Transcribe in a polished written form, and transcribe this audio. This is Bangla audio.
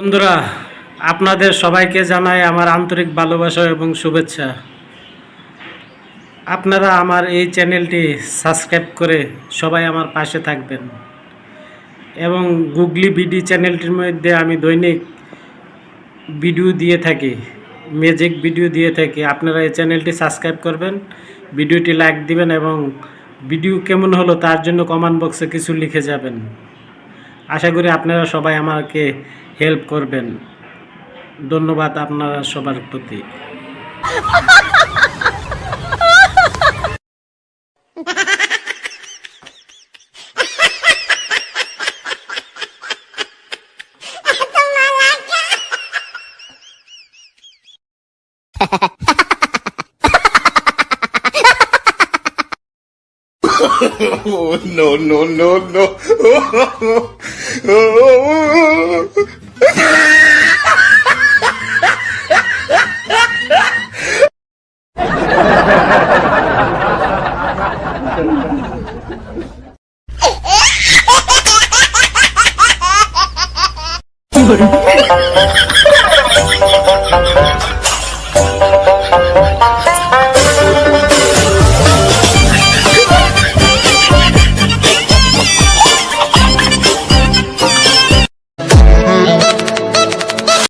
বন্ধুরা, আপনাদের সবাইকে জানাই আমার আন্তরিক ভালোবাসা এবং শুভেচ্ছা। আপনারা আমার এই চ্যানেলটি সাবস্ক্রাইব করে সবাই আমার পাশে থাকবেন এবং গুগলি বিডি চ্যানেলটির মধ্যে আমি দৈনিক ভিডিও দিয়ে থাকি, ম্যাজিক ভিডিও দিয়ে থাকি। আপনারা এই চ্যানেলটি সাবস্ক্রাইব করবেন, ভিডিওটি লাইক দিবেন এবং ভিডিও কেমন হলো তার জন্য কমেন্ট বক্সে কিছু লিখে যাবেন। আশা করি আপনারা সবাই আমাকে হেল্প করবেন। ধন্যবাদ আপনারা সবার প্রতি। Oh, no, no, no, no. Oh,